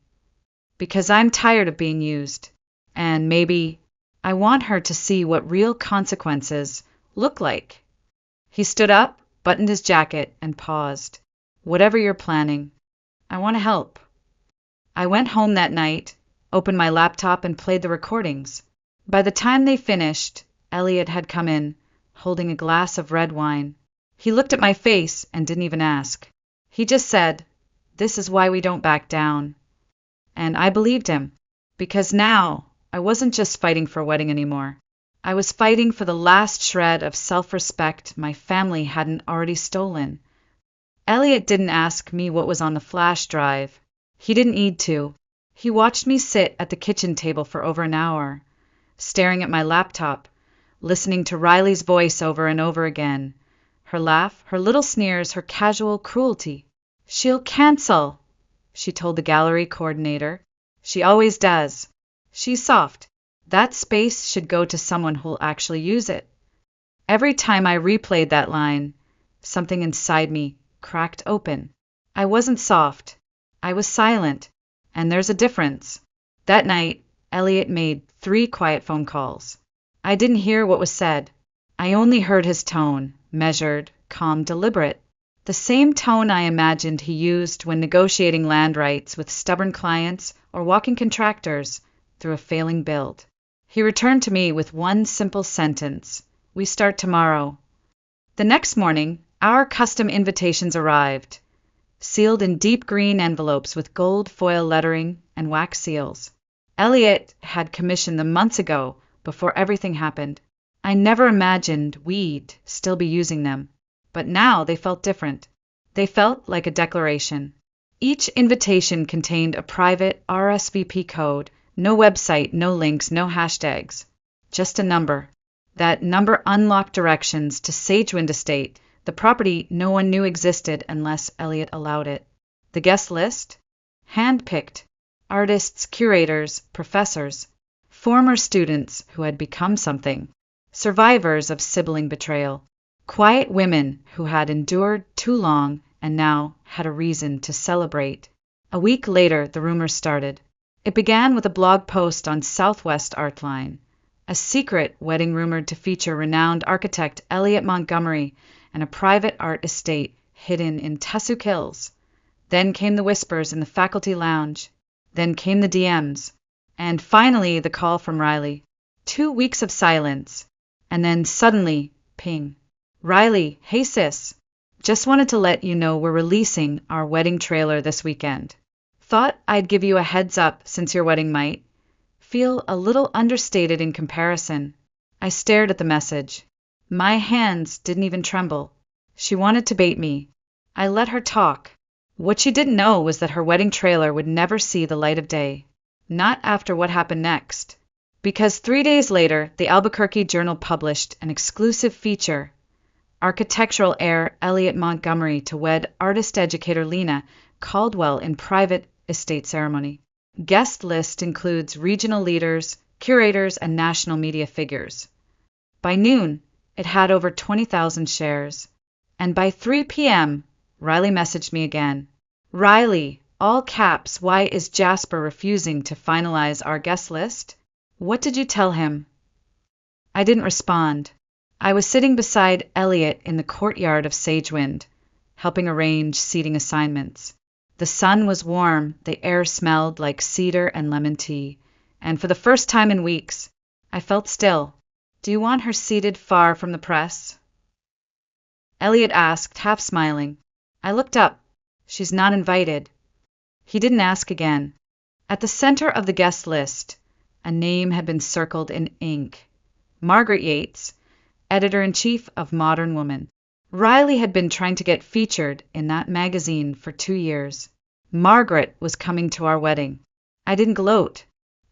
A: Because I'm tired of being used. And maybe I want her to see what real consequences look like. He stood up, buttoned his jacket, and paused. Whatever you're planning, I want to help. I went home that night, opened my laptop, and played the recordings. By the time they finished, Elliot had come in, holding a glass of red wine. He looked at my face and didn't even ask. He just said, "This is why we don't back down." And I believed him, because now I wasn't just fighting for a wedding anymore. I was fighting for the last shred of self-respect my family hadn't already stolen. Elliot didn't ask me what was on the flash drive. He didn't need to. He watched me sit at the kitchen table for over an hour, staring at my laptop, listening to Riley's voice over and over again. Her laugh, her little sneers, her casual cruelty. "She'll cancel," she told the gallery coordinator. "She always does. She's soft. That space should go to someone who'll actually use it." Every time I replayed that line, something inside me cracked open. I wasn't soft. I was silent. And there's a difference. That night, Elliot made 3 quiet phone calls. I didn't hear what was said. I only heard his tone, measured, calm, deliberate. The same tone I imagined he used when negotiating land rights with stubborn clients or walking contractors through a failing build. He returned to me with one simple sentence: "We start tomorrow." The next morning, our custom invitations arrived, sealed in deep green envelopes with gold foil lettering and wax seals. Elliot had commissioned them months ago, before everything happened. I never imagined we'd still be using them, but now they felt different. They felt like a declaration. Each invitation contained a private RSVP code, no website, no links, no hashtags, just a number. That number unlocked directions to Sagewind Estate, the property no one knew existed unless Elliot allowed it. The guest list? Hand-picked. Artists, curators, professors, former students who had become something, survivors of sibling betrayal, quiet women who had endured too long and now had a reason to celebrate. A week later, the rumors started. It began with a blog post on Southwest Artline, a secret wedding rumored to feature renowned architect Elliot Montgomery and a private art estate hidden in Tussock Hills. Then came the whispers in the faculty lounge. Then came the DMs. And finally, the call from Riley. 2 weeks of silence. And then suddenly, ping. "Riley, hey sis. Just wanted to let you know we're releasing our wedding trailer this weekend. Thought I'd give you a heads up since your wedding might feel a little understated in comparison." I stared at the message. My hands didn't even tremble. She wanted to bait me. I let her talk. What she didn't know was that her wedding trailer would never see the light of day. Not after what happened next. Because 3 days later, the Albuquerque Journal published an exclusive feature. Architectural heir Elliot Montgomery to wed artist educator Lena Caldwell in private estate ceremony. Guest list includes regional leaders, curators, and national media figures. By noon, it had over 20,000 shares. And by 3 p.m., Riley messaged me again. "Riley, all caps, why is Jasper refusing to finalize our guest list? What did you tell him?" I didn't respond. I was sitting beside Elliot in the courtyard of Sagewind, helping arrange seating assignments. The sun was warm, the air smelled like cedar and lemon tea, and for the first time in weeks, I felt still. "Do you want her seated far from the press?" Elliot asked, half smiling. I looked up. "She's not invited." He didn't ask again. At the center of the guest list, a name had been circled in ink. Margaret Yates, editor-in-chief of Modern Woman. Riley had been trying to get featured in that magazine for 2 years. Margaret was coming to our wedding. I didn't gloat.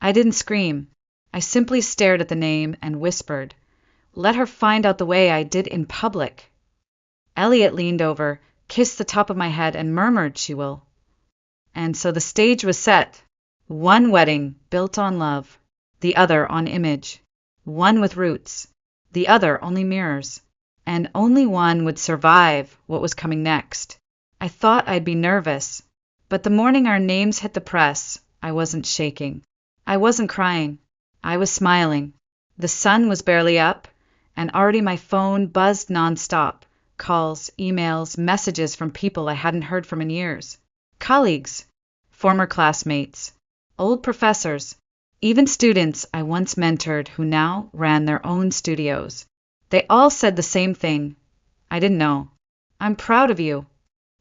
A: I didn't scream. I simply stared at the name and whispered, "Let her find out the way I did in public." Elliot leaned over, kissed the top of my head, and murmured, "She will." And so the stage was set. One wedding built on love, the other on image. one with roots, the other only mirrors, and only one would survive what was coming next. I thought I'd be nervous, but the morning our names hit the press, I wasn't shaking. I wasn't crying. I was smiling. The sun was barely up, and already my phone buzzed nonstop. Calls, emails, messages from people I hadn't heard from in years. Colleagues, former classmates, old professors, even students I once mentored who now ran their own studios. They all said the same thing. I didn't know. I'm proud of you.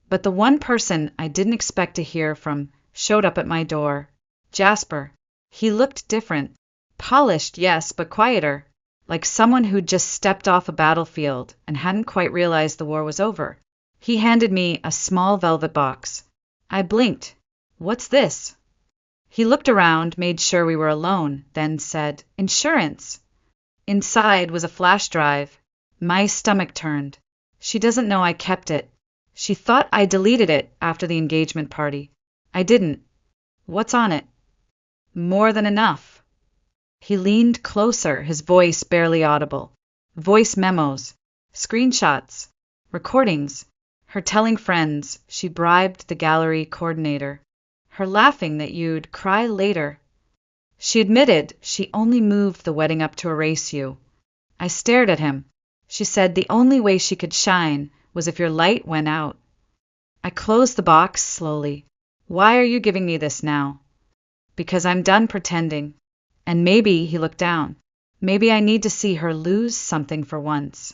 A: But the one person I didn't expect to hear from showed up at my door. Jasper. He looked different. Polished, yes, but quieter. Like someone who'd just stepped off a battlefield and hadn't quite realized the war was over. He handed me a small velvet box. I blinked. What's this? He looked around, made sure we were alone, then said, Insurance. Inside was a flash drive. My stomach turned. She doesn't know I kept it. She thought I deleted it after the engagement party. I didn't. What's on it? More than enough. He leaned closer, his voice barely audible. Voice memos, screenshots, recordings, her telling friends she bribed the gallery coordinator, her laughing that you'd cry later. She admitted she only moved the wedding up to erase you. I stared at him. She said the only way she could shine was if your light went out. I closed the box slowly. Why are you giving me this now? Because I'm done pretending. And maybe, he looked down, maybe I need to see her lose something for once.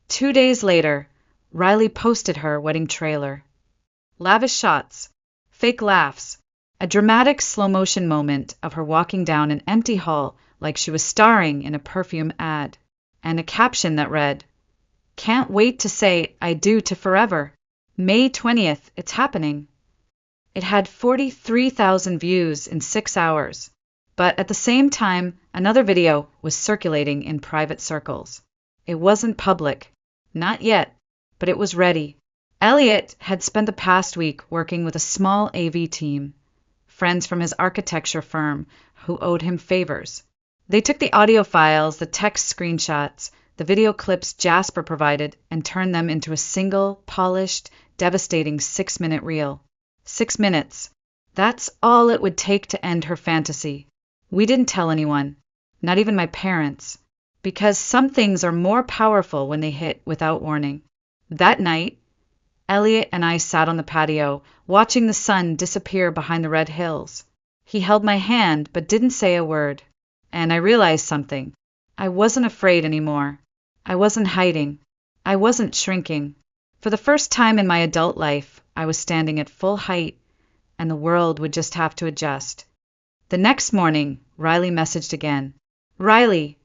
A: 2 days later, Riley posted her wedding trailer. Lavish shots, fake laughs, a dramatic slow-motion moment of her walking down an empty hall like she was starring in a perfume ad, and a caption that read, Can't wait to say I do to forever. May 20th, it's happening. It had 43,000 views in 6 hours. But at the same time, another video was circulating in private circles. It wasn't public. Not yet. But it was ready. Elliot had spent the past week working with a small AV team, friends from his architecture firm who owed him favors. They took the audio files, the text screenshots, the video clips Jasper provided, and turned them into a single, polished, devastating 6-minute reel. 6 minutes. That's all it would take to end her fantasy. We didn't tell anyone, not even my parents, because some things are more powerful when they hit without warning. That night, Elliot and I sat on the patio, watching the sun disappear behind the red hills. He held my hand but didn't say a word. And I realized something. I wasn't afraid anymore. I wasn't hiding. I wasn't shrinking. For the first time in my adult life, I was standing at full height, and the world would just have to adjust. The next morning, Riley messaged again. Riley,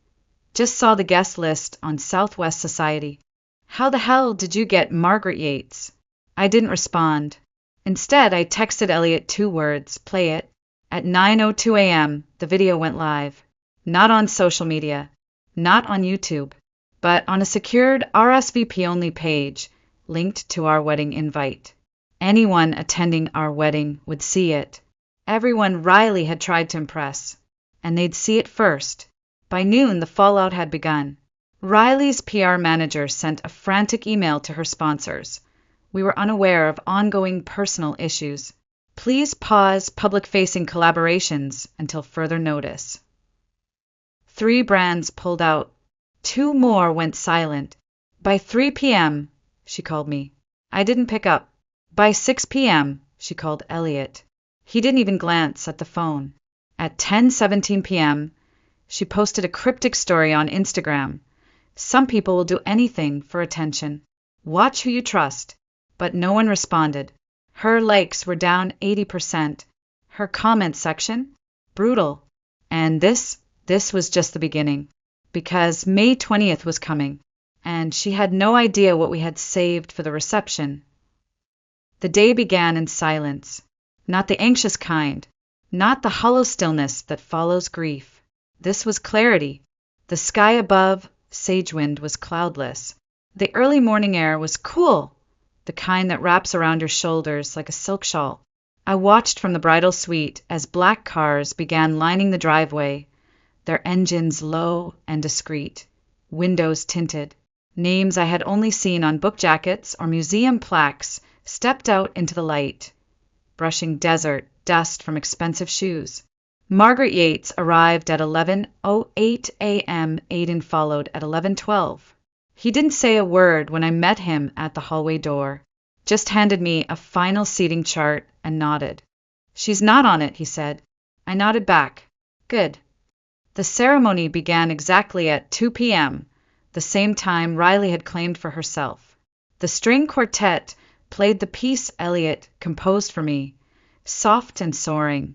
A: just saw the guest list on Southwest Society. How the hell did you get Margaret Yates? I didn't respond. Instead, I texted Elliot 2 words, play it. At 9:02 a.m., the video went live. Not on social media, not on YouTube, but on a secured RSVP-only page linked to our wedding invite. Anyone attending our wedding would see it. Everyone Riley had tried to impress, and they'd see it first. By noon, the fallout had begun. Riley's PR manager sent a frantic email to her sponsors. We were unaware of ongoing personal issues. Please pause public-facing collaborations until further notice. 3 brands pulled out. 2 more went silent. By 3 p.m., she called me. I didn't pick up. By 6 p.m., she called Elliot. He didn't even glance at the phone. At 10:17 p.m., she posted a cryptic story on Instagram. Some people will do anything for attention. Watch who you trust. But no one responded. Her likes were down 80%. Her comment section? Brutal. And this was just the beginning. Because May 20th was coming, and she had no idea what we had saved for the reception. The day began in silence. Not the anxious kind, not the hollow stillness that follows grief. This was clarity. The sky above Sagewind was cloudless. The early morning air was cool, the kind that wraps around your shoulders like a silk shawl. I watched from the bridal suite as black cars began lining the driveway, their engines low and discreet, windows tinted. Names I had only seen on book jackets or museum plaques stepped out into the light, brushing desert dust from expensive shoes. Margaret Yates arrived at 11:08 a.m. Aidan followed at 11:12. He didn't say a word when I met him at the hallway door, just handed me a final seating chart and nodded. "She's not on it," he said. I nodded back. "Good." The ceremony began exactly at 2 p.m., the same time Riley had claimed for herself. The string quartet played the piece Eliot composed for me, soft and soaring,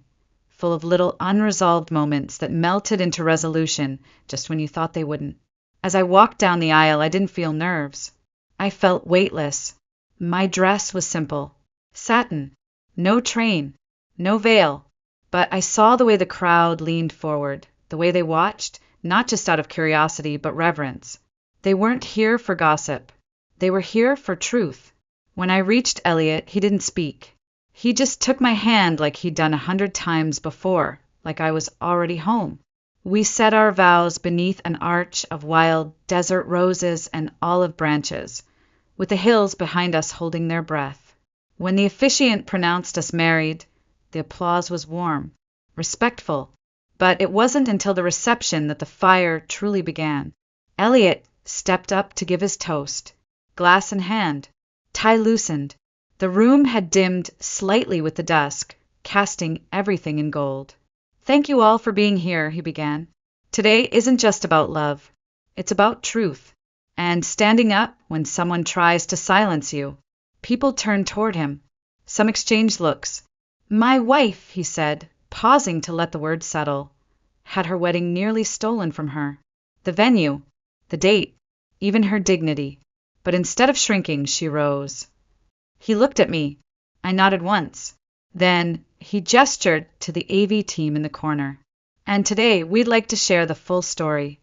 A: full of little unresolved moments that melted into resolution just when you thought they wouldn't. As I walked down the aisle, I didn't feel nerves. I felt weightless. My dress was simple. Satin. No train. No veil. But I saw the way the crowd leaned forward, the way they watched, not just out of curiosity, but reverence. They weren't here for gossip. They were here for truth. When I reached Eliot, he didn't speak. He just took my hand like he'd done 100 times before, like I was already home. We said our vows beneath an arch of wild desert roses and olive branches, with the hills behind us holding their breath. When the officiant pronounced us married, the applause was warm, respectful, but it wasn't until the reception that the fire truly began. Eliot stepped up to give his toast, glass in hand, tie loosened. The room had dimmed slightly with the dusk, casting everything in gold. "Thank you all for being here," he began. "Today isn't just about love. It's about truth, and standing up when someone tries to silence you." People turned toward him. Some exchanged looks. "My wife," he said, pausing to let the words settle, "had her wedding nearly stolen from her. The venue, the date, even her dignity. But instead of shrinking, she rose." He looked at me. I nodded once. Then he gestured to the AV team in the corner. "And today we'd like to share the full story."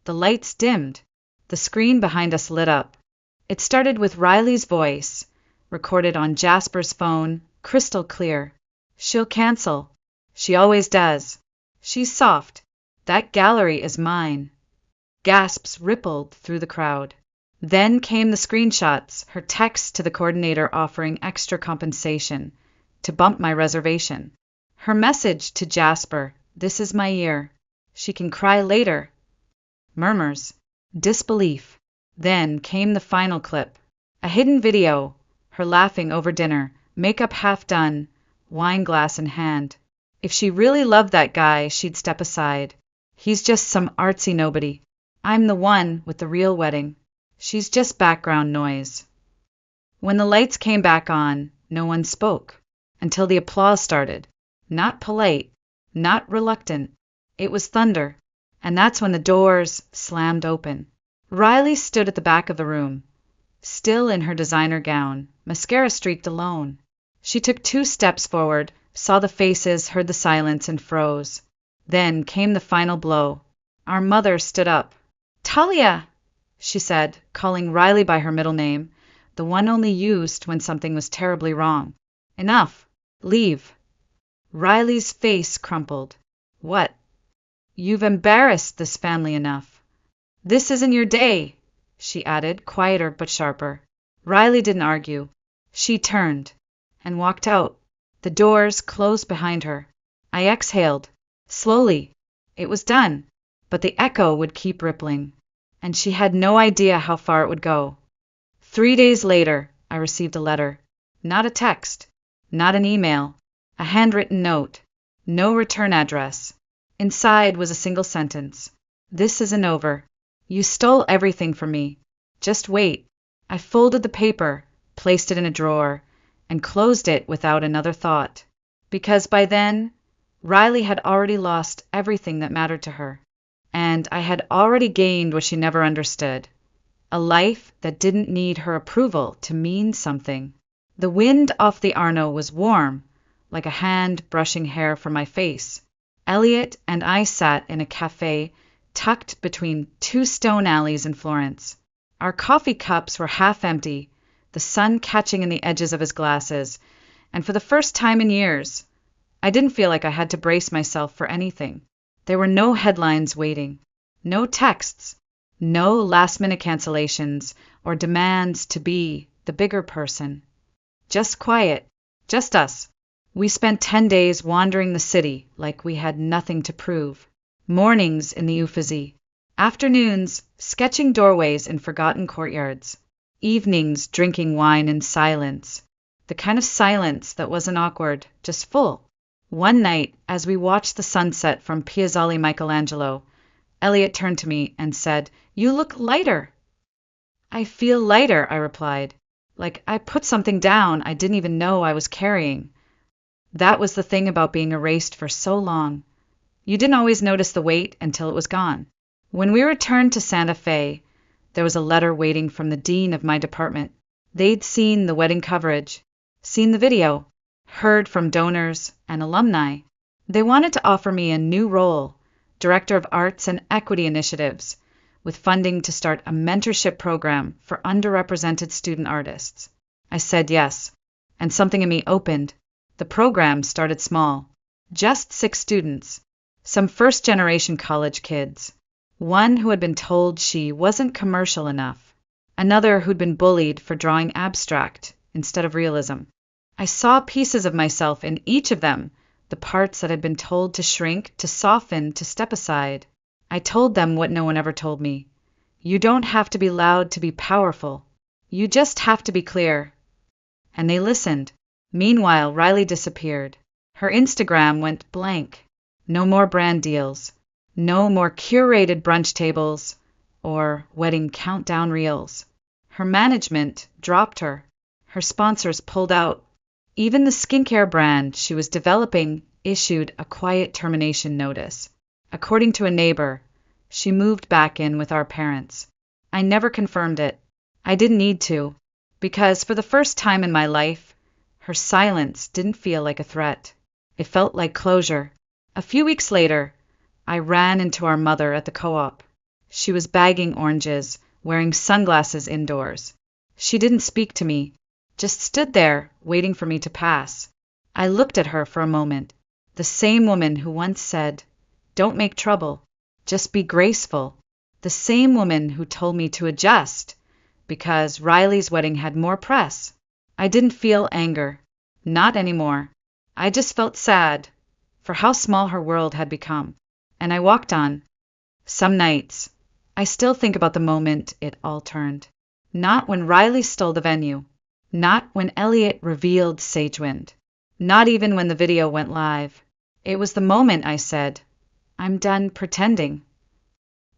A: The lights dimmed. The screen behind us lit up. It started with Riley's voice, recorded on Jasper's phone, crystal clear. "She'll cancel. She always does. She's soft. That gallery is mine." Gasps rippled through the crowd. Then came the screenshots, her text to the coordinator offering extra compensation to bump my reservation. Her message to Jasper, "This is my year. She can cry later." Murmurs. Disbelief. Then came the final clip. A hidden video, her laughing over dinner, makeup half done, wine glass in hand. If she really loved that guy, she'd step aside. He's just some artsy nobody. I'm the one with the real wedding. She's just background noise. When the lights came back on, no one spoke, until the applause started. Not polite, not reluctant. It was thunder, and that's when the doors slammed open. Riley stood at the back of the room, still in her designer gown, mascara streaked alone. She took 2 steps forward, saw the faces, heard the silence, and froze. Then came the final blow. Our mother stood up. "Talia!" she said, calling Riley by her middle name, the one only used when something was terribly wrong. "Enough. Leave." Riley's face crumpled. "What?" "You've embarrassed this family enough." "This isn't your day," she added, quieter but sharper. Riley didn't argue. She turned and walked out. The doors closed behind her. I exhaled. Slowly. It was done, but the echo would keep rippling, and she had no idea how far it would go. 3 days later, I received a letter. Not a text, not an email, a handwritten note, no return address. Inside was a single sentence. "This isn't over. You stole everything from me. Just wait." I folded the paper, placed it in a drawer, and closed it without another thought. Because by then, Riley had already lost everything that mattered to her. And I had already gained what she never understood. A life that didn't need her approval to mean something. The wind off the Arno was warm, like a hand brushing hair from my face. Eliot and I sat in a cafe tucked between 2 stone alleys in Florence. Our coffee cups were half empty, the sun catching in the edges of his glasses, and for the first time in years, I didn't feel like I had to brace myself for anything. There were no headlines waiting, no texts, no last-minute cancellations or demands to be the bigger person. Just quiet, just us. We spent 10 days wandering the city like we had nothing to prove. Mornings in the Uffizi, afternoons sketching doorways in forgotten courtyards, evenings drinking wine in silence, the kind of silence that wasn't awkward, just full. One night, as we watched the sunset from Piazzale Michelangelo, Elliot turned to me and said, "You look lighter." "I feel lighter," I replied, like I put something down I didn't even know I was carrying. That was the thing about being erased for so long. You didn't always notice the weight until it was gone. When we returned to Santa Fe, there was a letter waiting from the dean of my department. They'd seen the wedding coverage, seen the video, heard from donors and alumni. They wanted to offer me a new role, Director of Arts and Equity Initiatives, with funding to start a mentorship program for underrepresented student artists. I said yes, and something in me opened. The program started small, just 6 students, some first-generation college kids, one who had been told she wasn't commercial enough, another who'd been bullied for drawing abstract instead of realism. I saw pieces of myself in each of them, the parts that had been told to shrink, to soften, to step aside. I told them what no one ever told me. You don't have to be loud to be powerful. You just have to be clear. And they listened. Meanwhile, Riley disappeared. Her Instagram went blank. No more brand deals. No more curated brunch tables or wedding countdown reels. Her management dropped her. Her sponsors pulled out. Even the skincare brand she was developing issued a quiet termination notice. According to a neighbor, she moved back in with our parents. I never confirmed it. I didn't need to, because for the first time in my life, her silence didn't feel like a threat. It felt like closure. A few weeks later, I ran into our mother at the co-op. She was bagging oranges, wearing sunglasses indoors. She didn't speak to me, just stood there, waiting for me to pass. I looked at her for a moment. The same woman who once said, "Don't make trouble, just be graceful." The same woman who told me to adjust, because Riley's wedding had more press. I didn't feel anger. Not anymore. I just felt sad for how small her world had become. And I walked on. Some nights, I still think about the moment it all turned. Not when Riley stole the venue. Not when Elliot revealed Sagewind. Not even when the video went live. It was the moment I said, "I'm done pretending."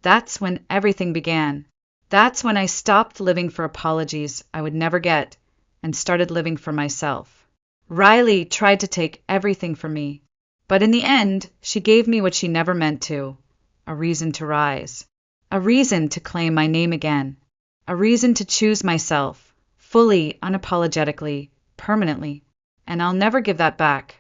A: That's when everything began. That's when I stopped living for apologies I would never get and started living for myself. Riley tried to take everything from me, but in the end, she gave me what she never meant to, a reason to rise, a reason to claim my name again, a reason to choose myself, fully, unapologetically, permanently, and I'll never give that back.